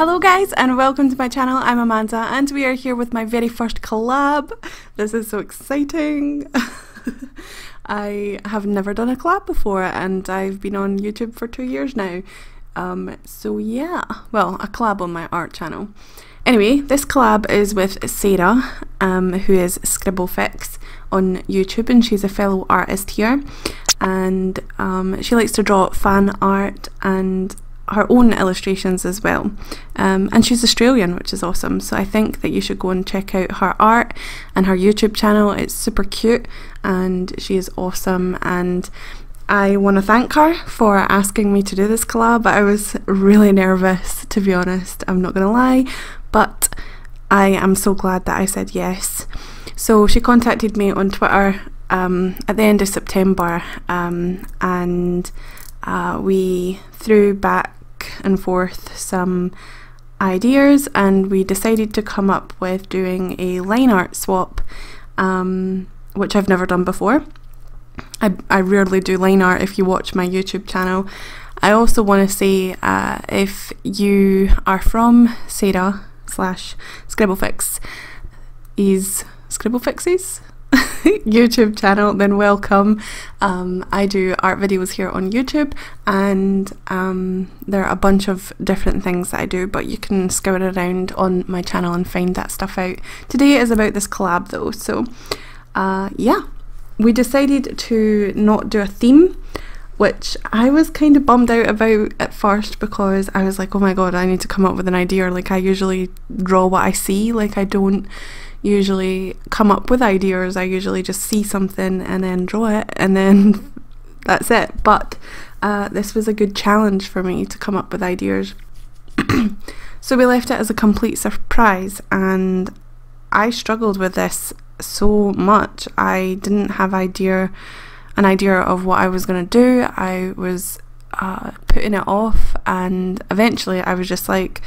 Hello guys and welcome to my channel. I'm Amanda and we are here with my very first collab. This is so exciting. I have never done a collab before and I've been on YouTube for 2 years now. So yeah, well, a collab on my art channel. Anyway, this collab is with Sarah, who is ScribbleFix on YouTube, and she's a fellow artist here, and she likes to draw fan art and her own illustrations as well, and she's Australian, which is awesome. So I think that you should go and check out her art and her YouTube channel. It's super cute and she is awesome, and I want to thank her for asking me to do this collab. I was really nervous, to be honest, I'm not gonna lie, but I am so glad that I said yes. So she contacted me on Twitter at the end of September, and we threw back and forth some ideas and we decided to come up with doing a line art swap, which I've never done before. I rarely do line art if you watch my YouTube channel. I also want to say, if you are from Sarah / ScribbleFix is ScribbleFix's YouTube channel, then welcome. I do art videos here on YouTube, and there are a bunch of different things that I do, but you can scour around on my channel and find that stuff out. Today is about this collab though, so yeah, we decided to not do a theme, which I was kind of bummed out about at first, because I was like, oh my god, I need to come up with an idea. Like, I usually draw what I see, like I don't usually come up with ideas, I usually just see something and then draw it and then that's it. But this was a good challenge for me to come up with ideas. So we left it as a complete surprise, and I struggled with this so much. I didn't have an idea of what I was going to do. I was putting it off, and eventually I was just like,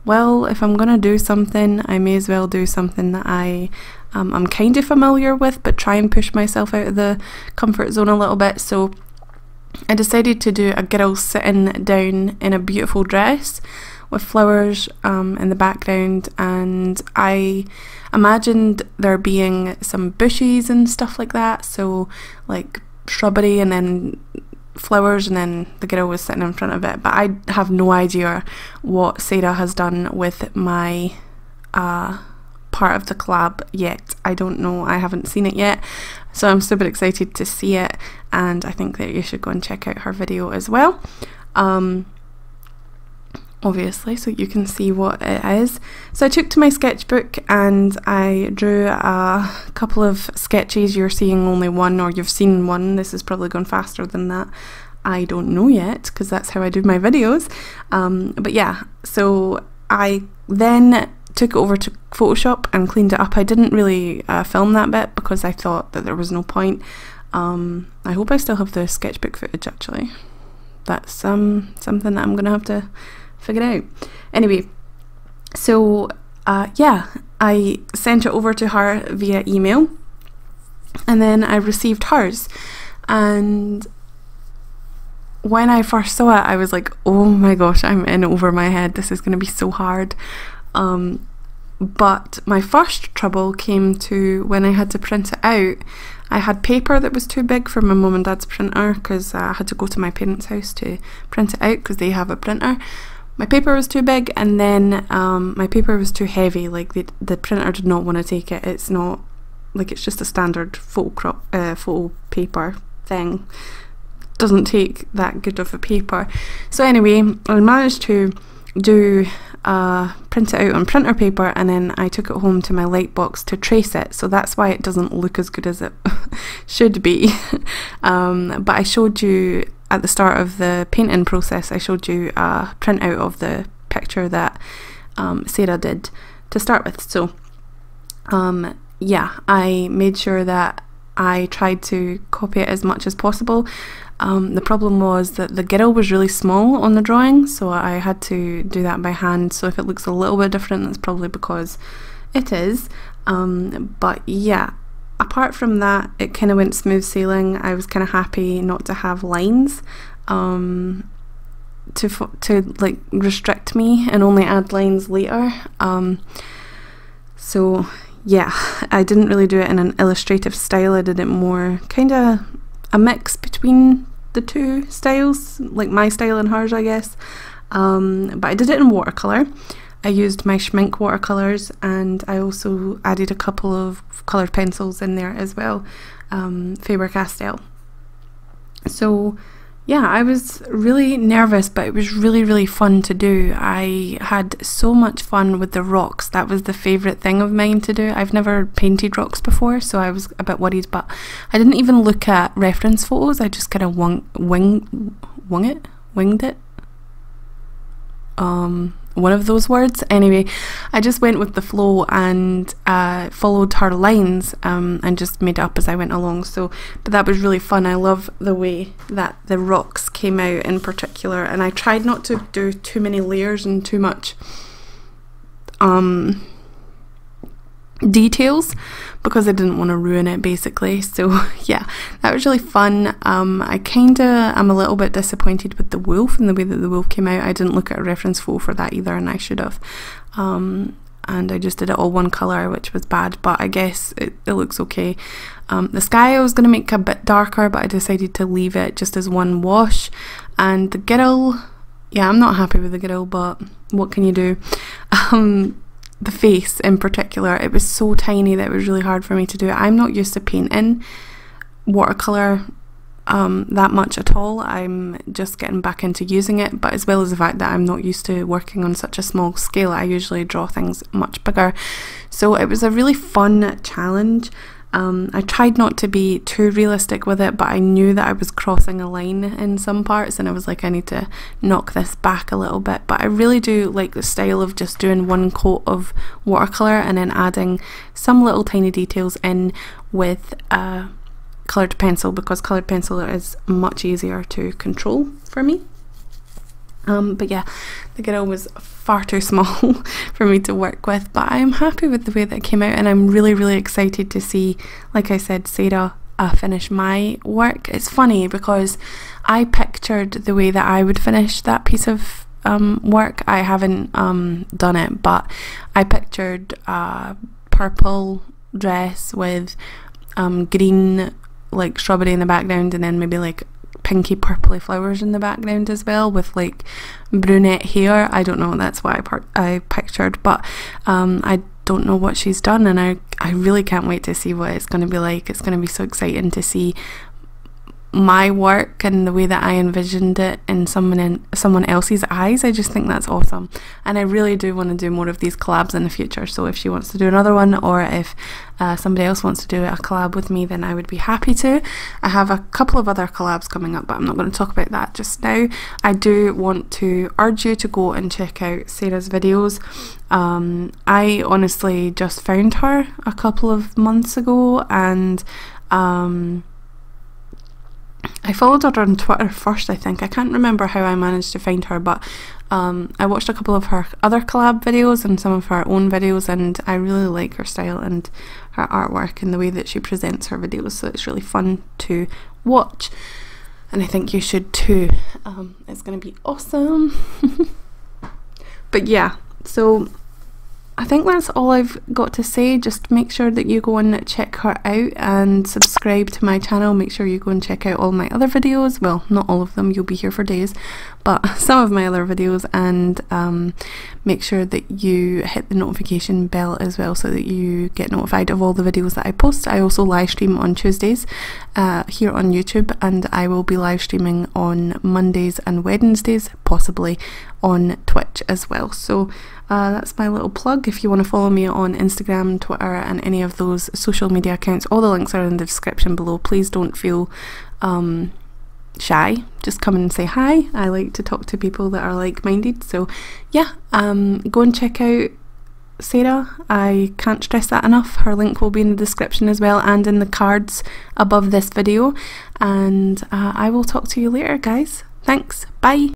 well, if I'm gonna do something, I may as well do something that I'm kind of familiar with, but try and push myself out of the comfort zone a little bit. So I decided to do a girl sitting down in a beautiful dress with flowers in the background, and I imagined there being some bushes and stuff like that, so like shrubbery and then flowers, and then the girl was sitting in front of it. But I have no idea what Sarah has done with my part of the collab yet. I don't know, I haven't seen it yet, so I'm super excited to see it, and I think that you should go and check out her video as well, obviously, so you can see what it is. So I took to my sketchbook and I drew a couple of sketches. You're seeing only one, or you've seen one. This is probably gone faster than that, I don't know yet, because that's how I do my videos. But yeah, so I then took it over to Photoshop and cleaned it up. I didn't really film that bit because I thought that there was no point. I hope I still have the sketchbook footage actually. That's something that I'm gonna have to figure out. Anyway, so yeah, I sent it over to her via email, and then I received hers, and when I first saw it I was like, oh my gosh, I'm in over my head, this is going to be so hard. But my first trouble came to when I had to print it out. I had paper that was too big for my mum and dad's printer, because I had to go to my parents' house to print it out because they have a printer. My paper was too big, and then my paper was too heavy. Like the printer did not want to take it. It's not like, it's just a standard photo paper thing. Doesn't take that good of a paper. So anyway, I managed to print it out on printer paper, and then I took it home to my light box to trace it. So that's why it doesn't look as good as it should be. But I showed you at the start of the painting process, I showed you a printout of the picture that Sarah did to start with. So yeah, I made sure that I tried to copy it as much as possible. The problem was that the girl was really small on the drawing, so I had to do that by hand. So if it looks a little bit different, that's probably because it is. But yeah, apart from that, it kind of went smooth sailing. I was kind of happy not to have lines. to like restrict me and only add lines later. So yeah, I didn't really do it in an illustrative style. I did it more kind of a mix between the two styles, like my style and hers, I guess. But I did it in watercolour. I used my Schmink watercolours, and I also added a couple of coloured pencils in there as well, Faber-Castell. So yeah, I was really nervous, but it was really fun to do. I had so much fun with the rocks. That was the favourite thing of mine to do. I've never painted rocks before, so I was a bit worried, but I didn't even look at reference photos. I just kind of winged it. One of those words. Anyway, I just went with the flow and followed her lines and just made it up as I went along. So, but that was really fun. I love the way that the rocks came out in particular, and I tried not to do too many layers and too much details because I didn't want to ruin it, basically. So yeah, that was really fun. I kinda am a little bit disappointed with the wolf and the way that the wolf came out. I didn't look at a reference photo for that either, and I should have. And I just did it all one colour, which was bad, but I guess it looks okay. The sky I was going to make a bit darker, but I decided to leave it just as one wash. And the girl, yeah, I'm not happy with the girl, but what can you do? The face in particular, it was so tiny that it was really hard for me to do it. I'm not used to painting watercolour that much at all. I'm just getting back into using it, but as well as the fact that I'm not used to working on such a small scale, I usually draw things much bigger. So it was a really fun challenge. I tried not to be too realistic with it, but I knew that I was crossing a line in some parts, and I was like, I need to knock this back a little bit. But I really do like the style of just doing one coat of watercolour and then adding some little tiny details in with coloured pencil, because coloured pencil is much easier to control for me. But yeah, the girl was far too small for me to work with, but I'm happy with the way that it came out, and I'm really excited to see, like I said, Sarah finish my work. It's funny because I pictured the way that I would finish that piece of work. I haven't done it, but I pictured a purple dress with green like shrubbery in the background, and then maybe like pinky purpley flowers in the background as well, with like brunette hair. I don't know, that's what I pictured, but I don't know what she's done, and I really can't wait to see what it's going to be like. It's going to be so exciting to see my work and the way that I envisioned it in someone else's eyes. I just think that's awesome, and I really do want to do more of these collabs in the future. So if she wants to do another one, or if somebody else wants to do a collab with me, then I would be happy to. I have a couple of other collabs coming up, but I'm not going to talk about that just now. I do want to urge you to go and check out Sarah's videos. I honestly just found her a couple of months ago, and I followed her on Twitter first, I think. I can't remember how I managed to find her, but I watched a couple of her other collab videos and some of her own videos, and I really like her style and her artwork and the way that she presents her videos, so it's really fun to watch, and I think you should too. It's going to be awesome. But yeah, so I think that's all I've got to say. Just make sure that you go and check her out and subscribe to my channel. Make sure you go and check out all my other videos. Well, not all of them, you'll be here for days, but some of my other videos, and make sure that you hit the notification bell as well, so that you get notified of all the videos that I post. I also live stream on Tuesdays here on YouTube, and I will be live streaming on Mondays and Wednesdays, possibly on Twitch as well. So that's my little plug. If you want to follow me on Instagram, Twitter, and any of those social media accounts, all the links are in the description below. Please don't feel shy, just come and say hi. I like to talk to people that are like-minded. So yeah, go and check out Sarah. I can't stress that enough. Her link will be in the description as well, and in the cards above this video, and I will talk to you later, guys. Thanks, bye.